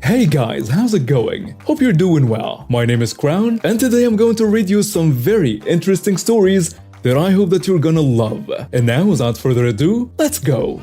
Hey guys, how's it going? Hope you're doing well. My name is Crown, and today I'm going to read you some very interesting stories that I hope that you're gonna love. And now, without further ado, let's go!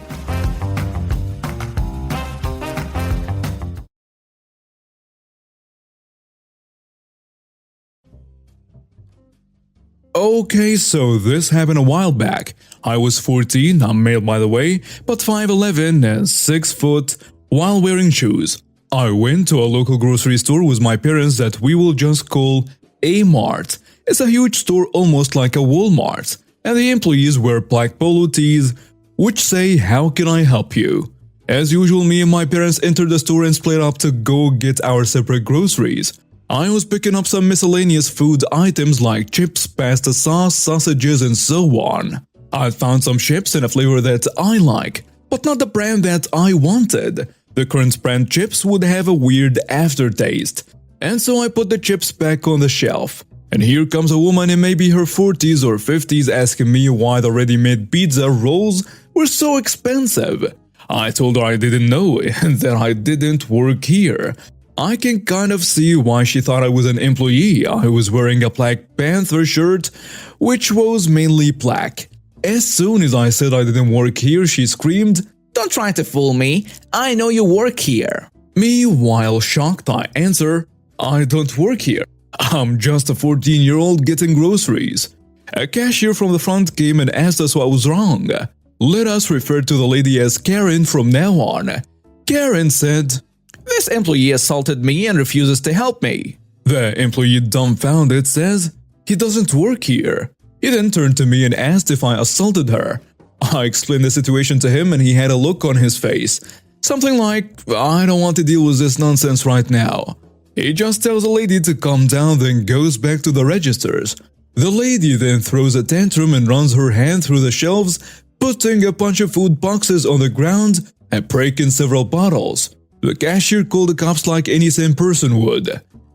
Okay, so this happened a while back. I was 14, I'm male by the way, but 5'11 and 6 foot while wearing shoes. I went to a local grocery store with my parents that we will just call A Mart. It's a huge store almost like a Walmart, and the employees wear black polo tees which say, "How can I help you?" As usual, me and my parents entered the store and split up to go get our separate groceries. I was picking up some miscellaneous food items like chips, pasta sauce, sausages, and so on. I found some chips in a flavor that I like, but not the brand that I wanted. The current brand chips would have a weird aftertaste, and so I put the chips back on the shelf. And here comes a woman in maybe her 40s or 50s asking me why the ready-made pizza rolls were so expensive. I told her I didn't know and that I didn't work here. I can kind of see why she thought I was an employee. I was wearing a Black Panther shirt, which was mainly black. As soon as I said I didn't work here, she screamed, "Don't try to fool me, I know you work here." Meanwhile, shocked, I answer, "I don't work here. I'm just a 14-year-old getting groceries." A cashier from the front came and asked us what was wrong. Let us refer to the lady as Karen from now on. Karen said, "This employee assaulted me and refuses to help me." The employee, dumbfounded, says, "He doesn't work here." He then turned to me and asked if I assaulted her. I explained the situation to him and he had a look on his face. Something like, "I don't want to deal with this nonsense right now." He just tells the lady to calm down, then goes back to the registers. The lady then throws a tantrum and runs her hand through the shelves, putting a bunch of food boxes on the ground and breaking several bottles. The cashier called the cops like any sane person would,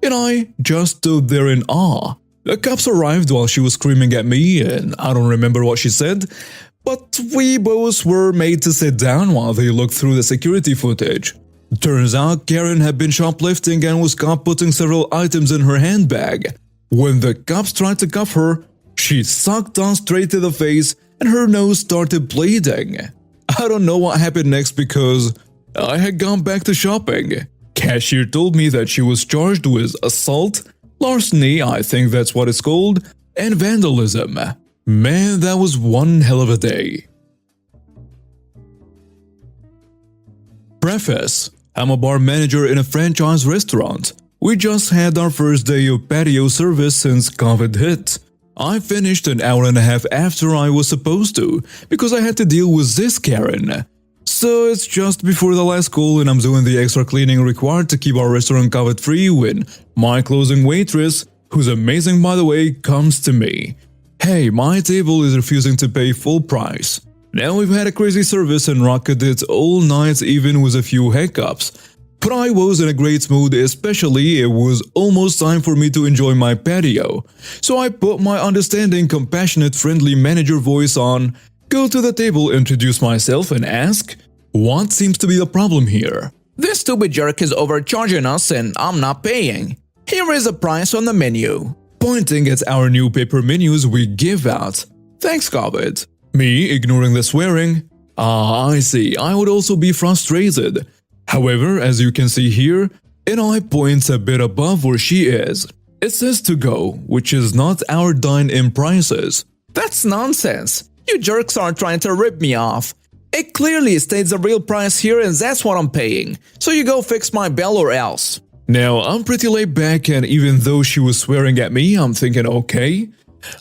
and I just stood there in awe. The cops arrived while she was screaming at me, and I don't remember what she said, but we both were made to sit down while they looked through the security footage. Turns out Karen had been shoplifting and was caught putting several items in her handbag. When the cops tried to cuff her, she sucked on straight to the face and her nose started bleeding. I don't know what happened next because I had gone back to shopping. Cashier told me that she was charged with assault, larceny, I think that's what it's called, and vandalism. Man, that was one hell of a day. Preface: I'm a bar manager in a franchise restaurant. We just had our first day of patio service since COVID hit. I finished an hour and a half after I was supposed to, because I had to deal with this Karen. So it's just before the last call and I'm doing the extra cleaning required to keep our restaurant COVID-free when my closing waitress, who's amazing by the way, comes to me. "Hey, my table is refusing to pay full price." Now we've had a crazy service and rocketed it all night even with a few hiccups. But I was in a great mood, especially it was almost time for me to enjoy my patio. So I put my understanding, compassionate, friendly manager voice on, go to the table, introduce myself and ask, "What seems to be the problem here?" "This stupid jerk is overcharging us and I'm not paying. Here is the price on the menu." Pointing at our new paper menus we give out. "Thanks, COVID." Me ignoring the swearing. I see, I would also be frustrated. However, as you can see here, an eye points a bit above where she is. It says to go, which is not our dine-in prices. "That's nonsense. You jerks are trying to rip me off. It clearly states the real price here and that's what I'm paying. So you go fix my bill or else." Now, I'm pretty laid back and even though she was swearing at me, I'm thinking, okay,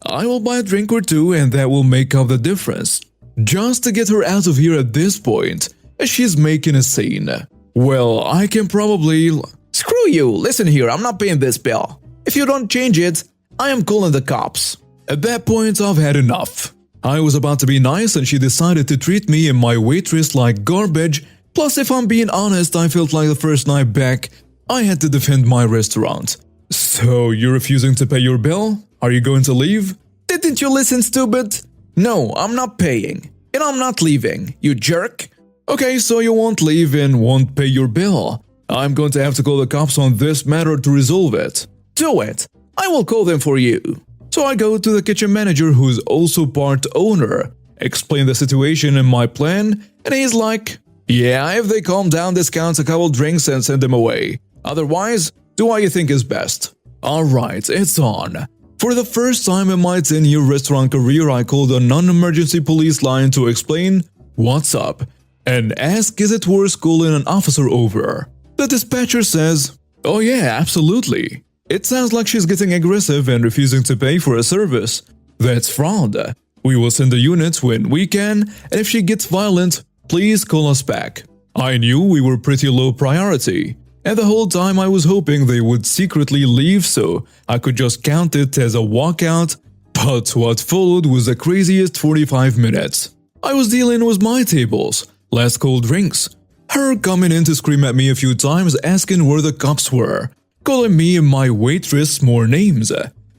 I will buy a drink or two and that will make up the difference. Just to get her out of here at this point, as she's making a scene. Well, I can probably... "Screw you, listen here, I'm not paying this bill. If you don't change it, I am calling the cops." At that point, I've had enough. I was about to be nice and she decided to treat me and my waitress like garbage. Plus, if I'm being honest, I felt like the first night back, I had to defend my restaurant. "So, you're refusing to pay your bill? Are you going to leave?" "Didn't you listen, stupid? No, I'm not paying. And I'm not leaving, you jerk." "Okay, so you won't leave and won't pay your bill. I'm going to have to call the cops on this matter to resolve it. Do it! I will call them for you. So I go to the kitchen manager, who's also part owner, explain the situation and my plan, and he's like, yeah, if they calm down, discount a couple drinks and send them away. Otherwise, do what you think is best. Alright, it's on. For the first time in my 10-year restaurant career, I called a non-emergency police line to explain what's up and ask is it worth calling an officer over. The dispatcher says, oh yeah, absolutely. It sounds like she's getting aggressive and refusing to pay for a service. That's fraud. We will send a unit when we can, and if she gets violent, please call us back. I knew we were pretty low priority, and the whole time I was hoping they would secretly leave so I could just count it as a walkout, but what followed was the craziest 45 minutes. I was dealing with my tables, last cold drinks, her coming in to scream at me a few times asking where the cops were, calling me and my waitress more names.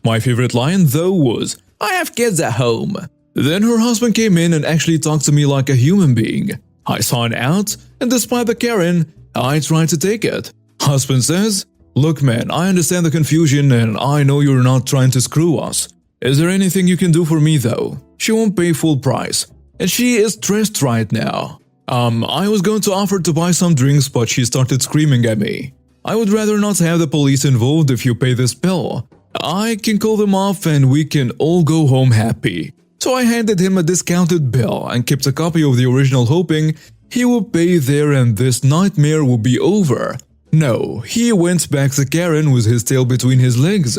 My favorite line though was, I have kids at home. Then her husband came in and actually talked to me like a human being. I signed out, and despite the Karen, I tried to take it. Husband says, look man, I understand the confusion and I know you're not trying to screw us. Is there anything you can do for me though? She won't pay full price, and she is stressed right now. I was going to offer to buy some drinks, but she started screaming at me. I would rather not have the police involved if you pay this bill. I can call them off and we can all go home happy. So I handed him a discounted bill and kept a copy of the original hoping he would pay there and this nightmare would be over. No, he went back to Karen with his tail between his legs.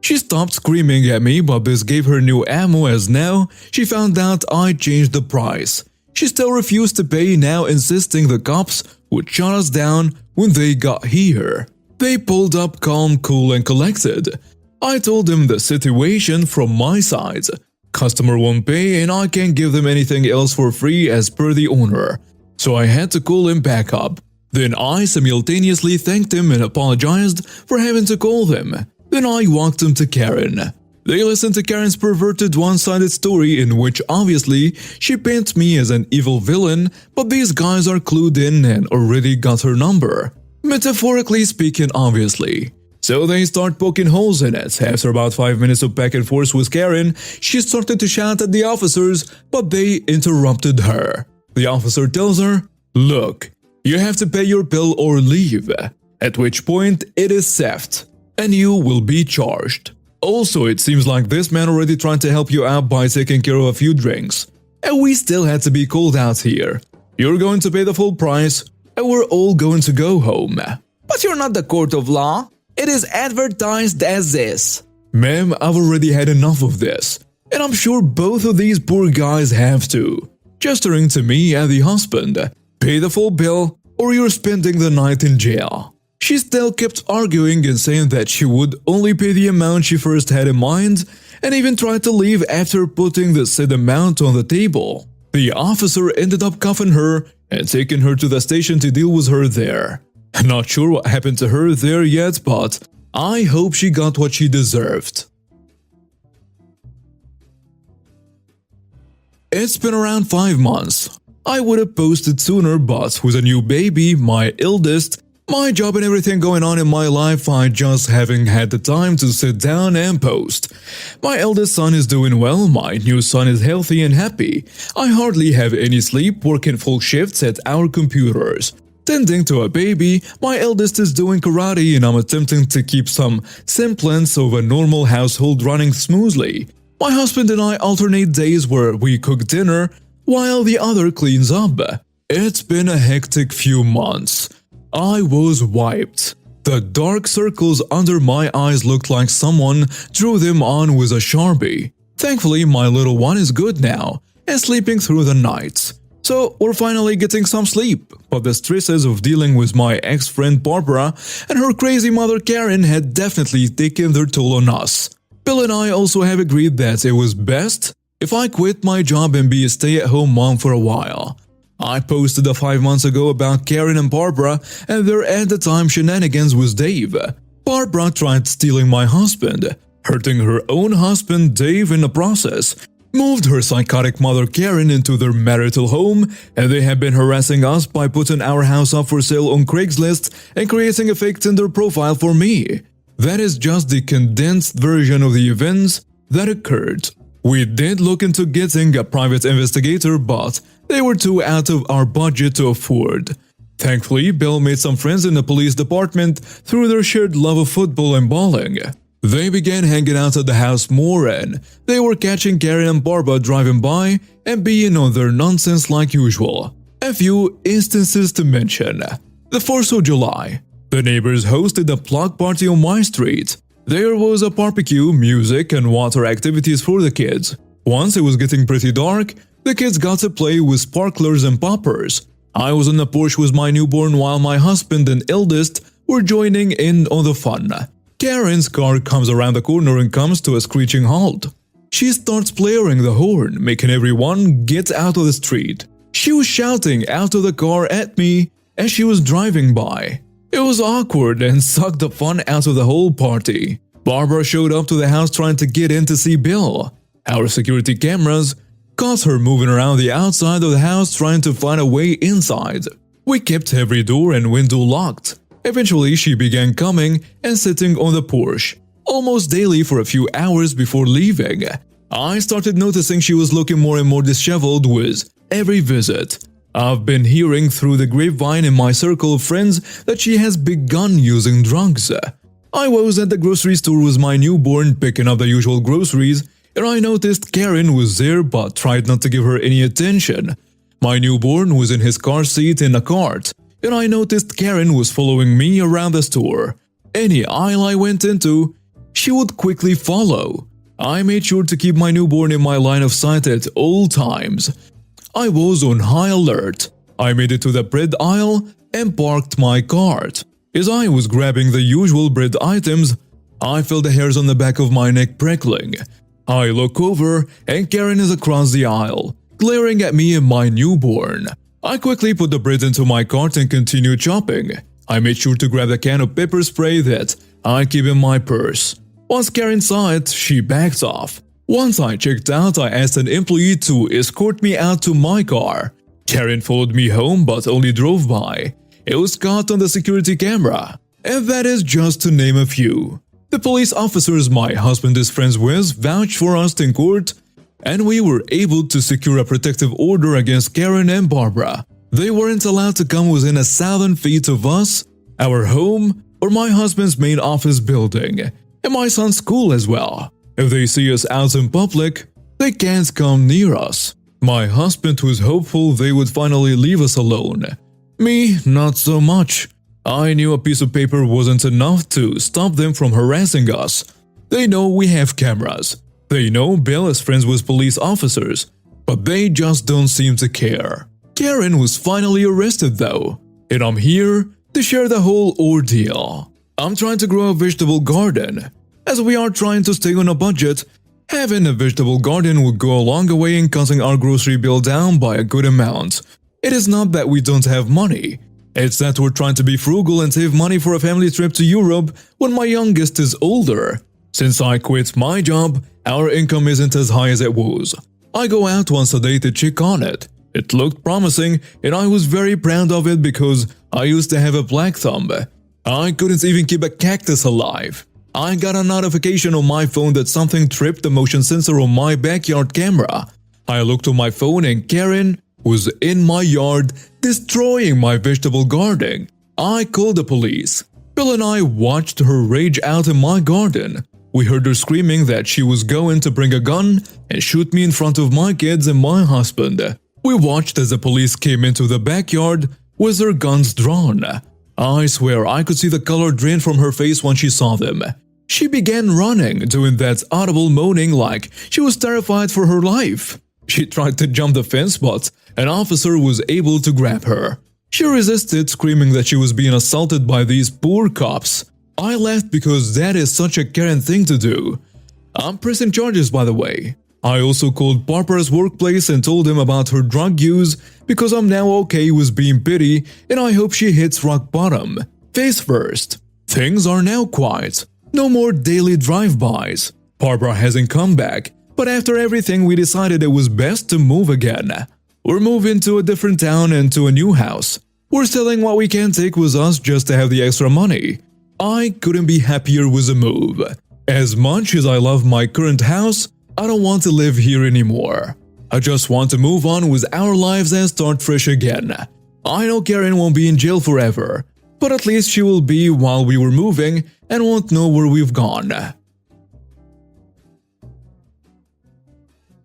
She stopped screaming at me, but this gave her new ammo as now she found out I changed the price. She still refused to pay, now insisting the cops would shut us down when they got here. They pulled up calm, cool and collected. I told them the situation from my side. Customer won't pay and I can't give them anything else for free as per the owner. So I had to call him back up. Then I simultaneously thanked him and apologized for having to call them. Then I walked them to Karen. They listened to Karen's perverted one-sided story in which obviously she paints me as an evil villain, but these guys are clued in and already got her number. Metaphorically speaking, obviously. So they start poking holes in it. After about 5 minutes of back and forth with Karen, she started to shout at the officers, but they interrupted her. The officer tells her, look, you have to pay your bill or leave, at which point it is theft, and you will be charged. Also, it seems like this man already tried to help you out by taking care of a few drinks, and we still had to be called out here. You're going to pay the full price, and we're all going to go home. But you're not the court of law. It is advertised as this. Ma'am, I've already had enough of this, and I'm sure both of these poor guys have too. Gesturing to me and the husband, pay the full bill or you're spending the night in jail. She still kept arguing and saying that she would only pay the amount she first had in mind and even tried to leave after putting the said amount on the table. The officer ended up cuffing her and taking her to the station to deal with her there. Not sure what happened to her there yet, but I hope she got what she deserved. It's been around 5 months. I would have posted sooner, but with a new baby, my eldest, my job and everything going on in my life, I just haven't had the time to sit down and post. My eldest son is doing well, my new son is healthy and happy. I hardly have any sleep, working full shifts at our computers. Tending to a baby, my eldest is doing karate and I'm attempting to keep some semblance of a normal household running smoothly. My husband and I alternate days where we cook dinner while the other cleans up. It's been a hectic few months. I was wiped. The dark circles under my eyes looked like someone drew them on with a Sharpie. Thankfully, my little one is good now and sleeping through the nights. So we're finally getting some sleep, but the stresses of dealing with my ex-friend Barbara and her crazy mother Karen had definitely taken their toll on us. Bill and I also have agreed that it was best if I quit my job and be a stay-at-home mom for a while. I posted 5 months ago about Karen and Barbara and their at-the-time shenanigans with Dave. Barbara tried stealing my husband, hurting her own husband Dave in the process. moved her psychotic mother Karen into their marital home, and they have been harassing us by putting our house up for sale on Craigslist and creating a fake Tinder profile for me. That is just the condensed version of the events that occurred. We did look into getting a private investigator, but they were too out of our budget to afford. Thankfully, Bill made some friends in the police department through their shared love of football and bowling. They began hanging out at the house more, and they were catching Karen and Barbara driving by and being on their nonsense like usual. A few instances to mention. The 4th of July. The neighbors hosted a block party on my street. There was a barbecue, music, and water activities for the kids. Once it was getting pretty dark, the kids got to play with sparklers and poppers. I was on the porch with my newborn while my husband and eldest were joining in on the fun. Karen's car comes around the corner and comes to a screeching halt. She starts blaring the horn, making everyone get out of the street. She was shouting out of the car at me as she was driving by. It was awkward and sucked the fun out of the whole party. Barbara showed up to the house trying to get in to see Bill. Our security cameras caught her moving around the outside of the house trying to find a way inside. We kept every door and window locked. Eventually, she began coming and sitting on the porch, almost daily for a few hours before leaving. I started noticing she was looking more and more disheveled with every visit. I've been hearing through the grapevine in my circle of friends that she has begun using drugs. I was at the grocery store with my newborn picking up the usual groceries, and I noticed Karen was there but tried not to give her any attention. My newborn was in his car seat in a cart, and I noticed Karen was following me around the store. Any aisle I went into, she would quickly follow. I made sure to keep my newborn in my line of sight at all times. I was on high alert. I made it to the bread aisle and parked my cart. As I was grabbing the usual bread items, I felt the hairs on the back of my neck prickling. I look over and Karen is across the aisle, glaring at me and my newborn. I quickly put the bread into my cart and continued chopping. I made sure to grab the can of pepper spray that I keep in my purse. Once Karen saw it, she backed off. Once I checked out, I asked an employee to escort me out to my car. Karen followed me home but only drove by. It was caught on the security camera. And that is just to name a few. The police officers my husband is friends with vouched for us in court, and we were able to secure a protective order against Karen and Barbara. They weren't allowed to come within 1,000 feet of us, our home, or my husband's main office building, and my son's school as well. If they see us out in public, they can't come near us. My husband was hopeful they would finally leave us alone. Me, not so much. I knew a piece of paper wasn't enough to stop them from harassing us. They know we have cameras. They know Bill is friends with police officers, but they just don't seem to care. Karen was finally arrested though, and I'm here to share the whole ordeal. I'm trying to grow a vegetable garden. As we are trying to stay on a budget, having a vegetable garden would go a long way in cutting our grocery bill down by a good amount. It is not that we don't have money. It's that we're trying to be frugal and save money for a family trip to Europe when my youngest is older. Since I quit my job, our income isn't as high as it was. I go out once a day to check on it. It looked promising and I was very proud of it because I used to have a black thumb. I couldn't even keep a cactus alive. I got a notification on my phone that something tripped the motion sensor on my backyard camera. I looked on my phone and Karen was in my yard destroying my vegetable garden. I called the police. Bill and I watched her rage out in my garden. We heard her screaming that she was going to bring a gun and shoot me in front of my kids and my husband. We watched as the police came into the backyard with their guns drawn. I swear I could see the color drain from her face when she saw them. She began running, doing that audible moaning like she was terrified for her life. She tried to jump the fence, but an officer was able to grab her. She resisted, screaming that she was being assaulted by these poor cops. I laughed because that is such a Karen thing to do. I'm pressing charges, by the way. I also called Barbara's workplace and told him about her drug use because I'm now okay with being pity and I hope she hits rock bottom. Face first. Things are now quiet. No more daily drive-bys. Barbara hasn't come back, But after everything, we decided it was best to move again. We're moving to a different town and to a new house. We're selling what we can take with us just to have the extra money. I couldn't be happier with the move. As much as I love my current house, I don't want to live here anymore. I just want to move on with our lives and start fresh again. I know Karen won't be in jail forever, but at least she will be while we were moving and won't know where we've gone.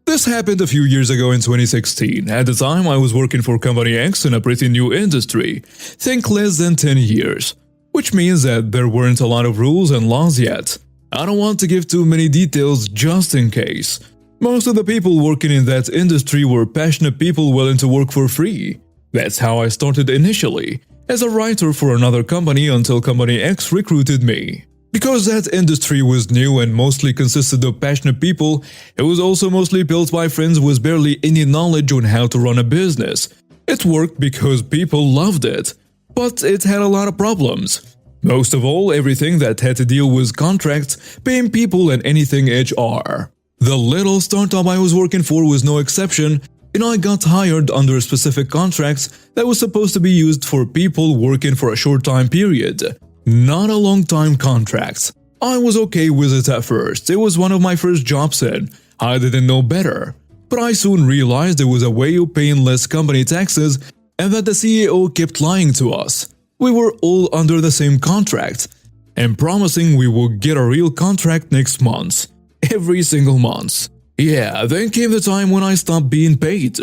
This happened a few years ago in 2016. At the time, I was working for Company X in a pretty new industry. Think less than 10 years. Which means that there weren't a lot of rules and laws yet. I don't want to give too many details just in case. Most of the people working in that industry were passionate people willing to work for free. That's how I started initially, as a writer for another company until Company X recruited me. Because that industry was new and mostly consisted of passionate people, it was also mostly built by friends with barely any knowledge on how to run a business. It worked because people loved it, but it had a lot of problems. Most of all, everything that had to deal with contracts, paying people and anything HR. The little startup I was working for was no exception, and I got hired under specific contracts that was supposed to be used for people working for a short time period. Not a long time contracts. I was okay with it at first. It was one of my first jobs and I didn't know better. But I soon realized there was a way of paying less company taxes and that the CEO kept lying to us. We were all under the same contract and promising we would get a real contract next month. Every single month. Yeah, then came the time when I stopped being paid.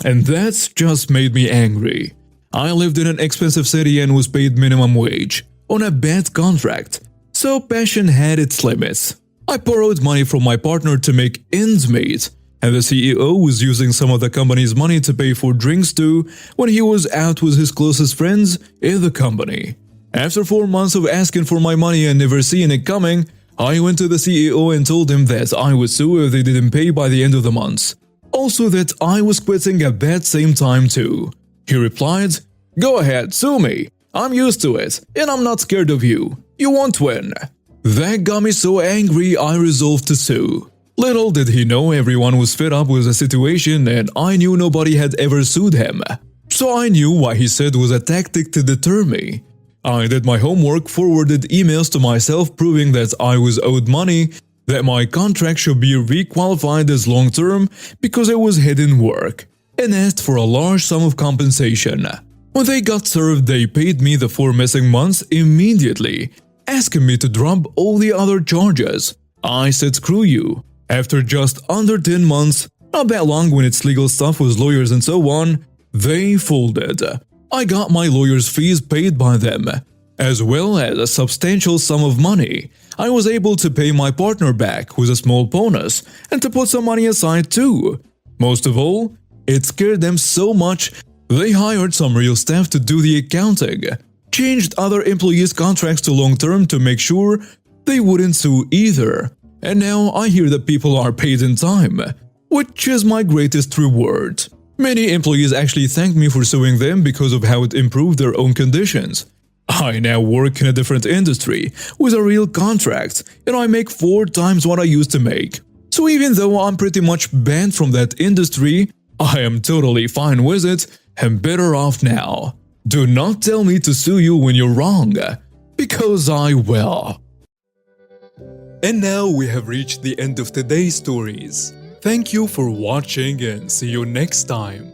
And that just made me angry. I lived in an expensive city and was paid minimum wage on a bad contract. So passion had its limits. I borrowed money from my partner to make ends meet, and the CEO was using some of the company's money to pay for drinks too when he was out with his closest friends in the company. After 4 months of asking for my money and never seeing it coming, I went to the CEO and told him that I would sue if they didn't pay by the end of the month. Also that I was quitting at that same time too. He replied, "Go ahead, sue me. I'm used to it, and I'm not scared of you. You won't win." That got me so angry I resolved to sue. Little did he know everyone was fed up with the situation and I knew nobody had ever sued him. So I knew what he said was a tactic to deter me. I did my homework, forwarded emails to myself proving that I was owed money, that my contract should be requalified as long-term because it was hidden work, and asked for a large sum of compensation. When they got served, they paid me the 4 missing months immediately, asking me to drop all the other charges. I said screw you. After just under 10 months, not that long when it's legal stuff with lawyers and so on, they folded. I got my lawyer's fees paid by them, as well as a substantial sum of money. I was able to pay my partner back with a small bonus and to put some money aside too. Most of all, it scared them so much they hired some real staff to do the accounting, changed other employees' contracts to long-term to make sure they wouldn't sue either. And now I hear that people are paid in time, which is my greatest reward. Many employees actually thank me for suing them because of how it improved their own conditions. I now work in a different industry with a real contract and I make 4 times what I used to make. So even though I'm pretty much banned from that industry, I am totally fine with it and better off now. Do not tell me to sue you when you're wrong, because I will. And now we have reached the end of today's stories. Thank you for watching and see you next time.